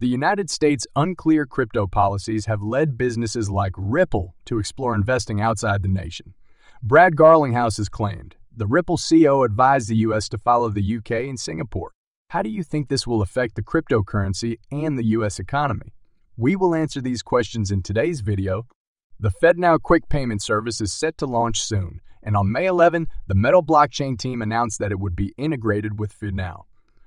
The United States' unclear crypto policies have led businesses like Ripple to explore investing outside the nation. Brad Garlinghouse has claimed the Ripple CEO advised the U.S. to follow the UK and Singapore. How do you think this will affect the cryptocurrency and the U.S. economy? We will answer these questions in today's video. The FedNow quick payment service is set to launch soon, and on May 11, the Metal blockchain team announced that it would be integrated with FedNow.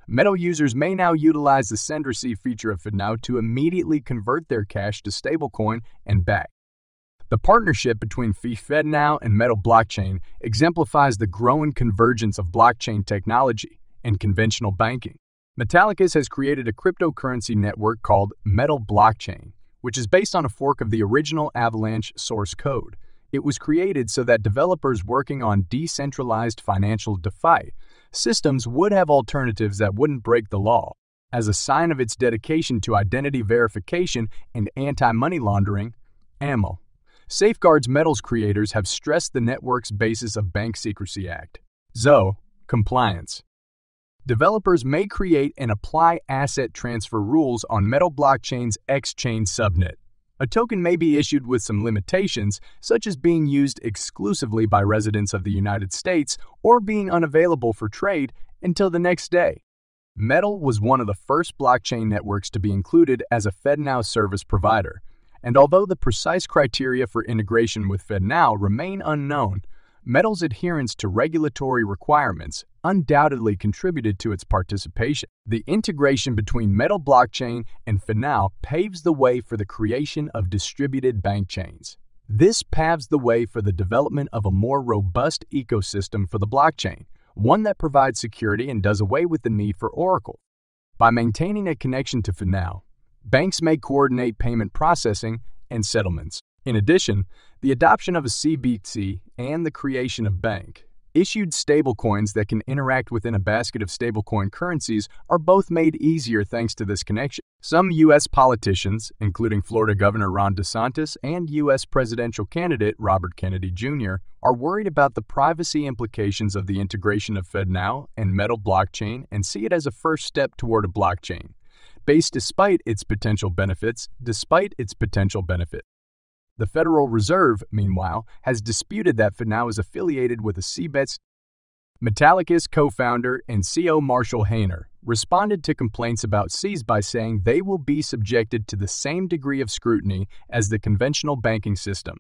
Metal users may now utilize the send-receive feature of FedNow to immediately convert their cash to stablecoin and back. The partnership between FedNow and Metal blockchain exemplifies the growing convergence of blockchain technology and conventional banking. Metallicus has created a cryptocurrency network called Metal blockchain, which is based on a fork of the original Avalanche source code. It was created so that developers working on decentralized financial DeFi systems would have alternatives that wouldn't break the law. As a sign of its dedication to identity verification and anti-money laundering, AML safeguards. Metal's creators have stressed the network's basis of Bank Secrecy Act, ZO, compliance. Developers may create and apply asset transfer rules on Metal blockchain's X-chain subnet. A token may be issued with some limitations, such as being used exclusively by residents of the United States or being unavailable for trade until the next day. Metal was one of the first blockchain networks to be included as a FedNow service provider, and although the precise criteria for integration with FedNow remain unknown, Metal's adherence to regulatory requirements undoubtedly contributed to its participation. The integration between Metal blockchain and FedNow paves the way for the creation of distributed bank chains. This paves the way for the development of a more robust ecosystem for the blockchain, one that provides security and does away with the need for Oracle. By maintaining a connection to FedNow, banks may coordinate payment processing and settlements. In addition, the adoption of a CBDC and the creation of bank-issued stablecoins that can interact within a basket of stablecoin currencies are both made easier thanks to this connection. Some U.S. politicians, including Florida Governor Ron DeSantis and U.S. presidential candidate Robert Kennedy Jr., are worried about the privacy implications of the integration of FedNow and Metal blockchain and see it as a first step toward a blockchain based despite its potential benefits. The Federal Reserve, meanwhile, has disputed that FedNow is affiliated with a CBDC. Metallicus co-founder and CEO Marshall Hayner responded to complaints about C's by saying they will be subjected to the same degree of scrutiny as the conventional banking system.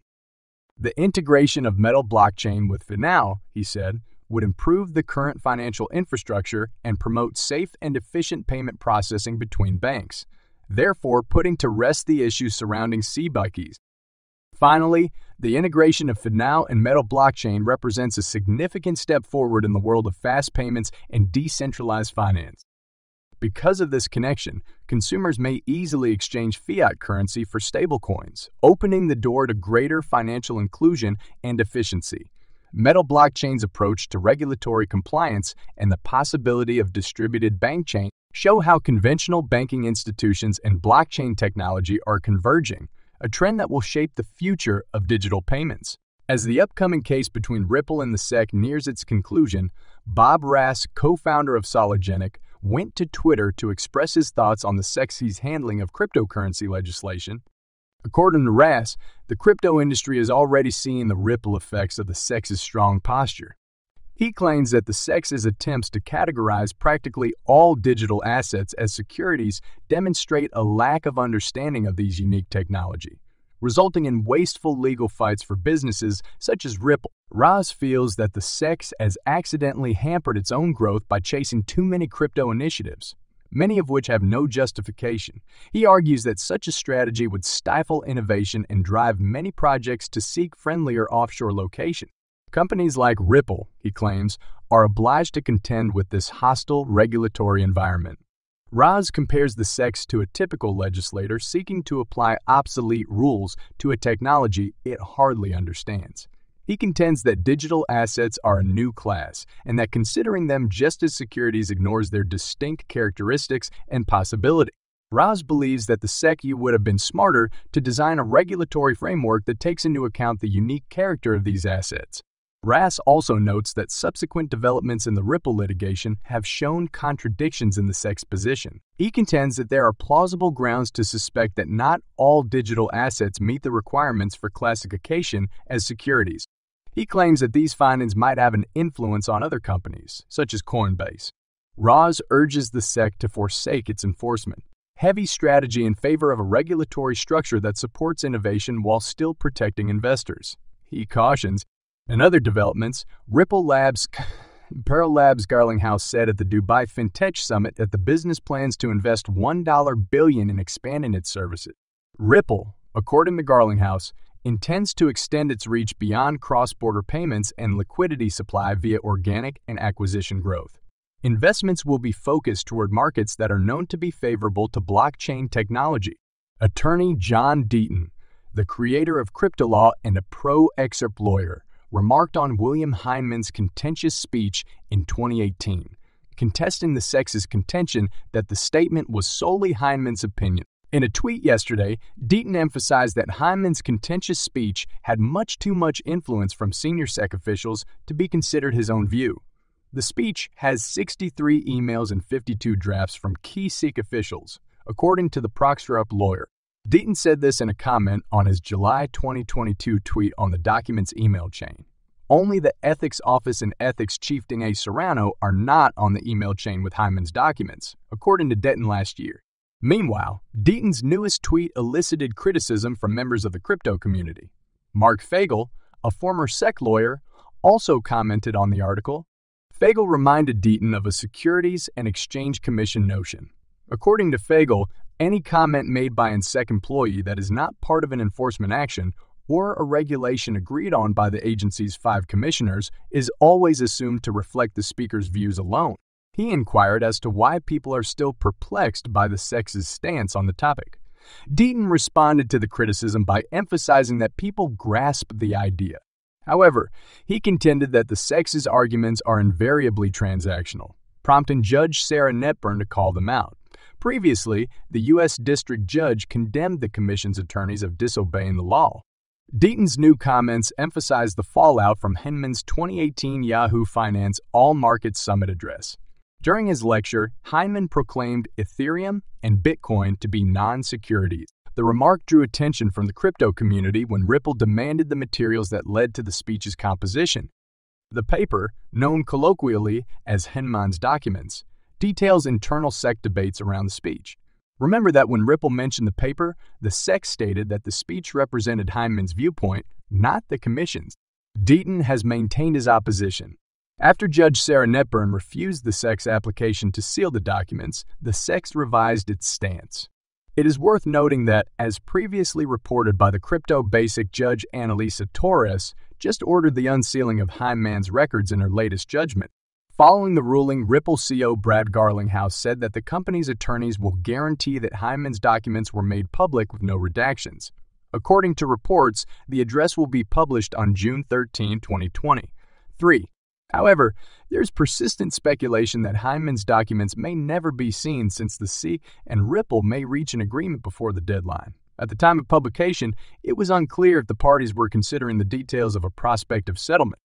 The integration of Metal blockchain with FedNow, he said, would improve the current financial infrastructure and promote safe and efficient payment processing between banks, therefore putting to rest the issues surrounding CBDCs. Finally, the integration of FedNow and Metal blockchain represents a significant step forward in the world of fast payments and decentralized finance. Because of this connection, consumers may easily exchange fiat currency for stablecoins, opening the door to greater financial inclusion and efficiency. Metal blockchain's approach to regulatory compliance and the possibility of distributed bank chains show how conventional banking institutions and blockchain technology are converging, a trend that will shape the future of digital payments. As the upcoming case between Ripple and the SEC nears its conclusion, Bob Rass, co-founder of Sologenic, went to Twitter to express his thoughts on the SEC's handling of cryptocurrency legislation. According to Rass, the crypto industry is already seeing the ripple effects of the SEC's strong posture. He claims that the SEC's attempts to categorize practically all digital assets as securities demonstrate a lack of understanding of these unique technology, resulting in wasteful legal fights for businesses such as Ripple. Rass feels that the SEC has accidentally hampered its own growth by chasing too many crypto initiatives, many of which have no justification. He argues that such a strategy would stifle innovation and drive many projects to seek friendlier offshore locations. Companies like Ripple, he claims, are obliged to contend with this hostile regulatory environment. Rass compares the SEC to a typical legislator seeking to apply obsolete rules to a technology it hardly understands. He contends that digital assets are a new class and that considering them just as securities ignores their distinct characteristics and possibility. Rass believes that the SEC would have been smarter to design a regulatory framework that takes into account the unique character of these assets. Rass also notes that subsequent developments in the Ripple litigation have shown contradictions in the SEC's position. He contends that there are plausible grounds to suspect that not all digital assets meet the requirements for classification as securities. He claims that these findings might have an influence on other companies, such as Coinbase. Rass urges the SEC to forsake its enforcement heavy strategy in favor of a regulatory structure that supports innovation while still protecting investors. He cautions, in other developments, Pearl Labs' Garlinghouse said at the Dubai FinTech Summit that the business plans to invest $1 billion in expanding its services. Ripple, according to Garlinghouse, intends to extend its reach beyond cross-border payments and liquidity supply via organic and acquisition growth. Investments will be focused toward markets that are known to be favorable to blockchain technology. Attorney John Deaton, the creator of crypto law and a pro-XRP lawyer, remarked on William Heinemann's contentious speech in 2018, contesting the SEC's contention that the statement was solely Heinemann's opinion. In a tweet yesterday, Deaton emphasized that Heinemann's contentious speech had much too much influence from senior SEC officials to be considered his own view. The speech has 63 emails and 52 drafts from key SEC officials, according to the ProXRP lawyer. Deaton said this in a comment on his July 2022 tweet on the document's email chain. Only the Ethics Office and Ethics Chief Dene Serrano are not on the email chain with Heinemann's documents, according to Deaton last year. Meanwhile, Deaton's newest tweet elicited criticism from members of the crypto community. Mark Fagel, a former SEC lawyer, also commented on the article. Fagel reminded Deaton of a Securities and Exchange Commission notion. According to Fagel, any comment made by a SEC employee that is not part of an enforcement action or a regulation agreed on by the agency's 5 commissioners is always assumed to reflect the speaker's views alone. He inquired as to why people are still perplexed by the SEC's stance on the topic. Deaton responded to the criticism by emphasizing that people grasp the idea. However, he contended that the SEC's arguments are invariably transactional, prompting Judge Sarah Netburn to call them out. Previously, the U.S. District Judge condemned the Commission's attorneys of disobeying the law. Deaton's new comments emphasized the fallout from Heinemann's 2018 Yahoo Finance All Markets Summit address. During his lecture, Heinemann proclaimed Ethereum and Bitcoin to be non-securities. The remark drew attention from the crypto community when Ripple demanded the materials that led to the speech's composition. The paper, known colloquially as Heinemann's documents, details internal SEC debates around the speech. Remember that when Ripple mentioned the paper, the SEC stated that the speech represented Heinemann's viewpoint, not the Commission's. Deaton has maintained his opposition. After Judge Sarah Netburn refused the SEC's application to seal the documents, the SEC revised its stance. It is worth noting that, as previously reported by the crypto basic Judge Annalisa Torres, just ordered the unsealing of Heinemann's records in her latest judgment. Following the ruling, Ripple CEO Brad Garlinghouse said that the company's attorneys will guarantee that Heinemann's documents were made public with no redactions. According to reports, the address will be published on June 13, 2023. However, there's persistent speculation that Heinemann's documents may never be seen since the SEC and Ripple may reach an agreement before the deadline. At the time of publication, it was unclear if the parties were considering the details of a prospective settlement.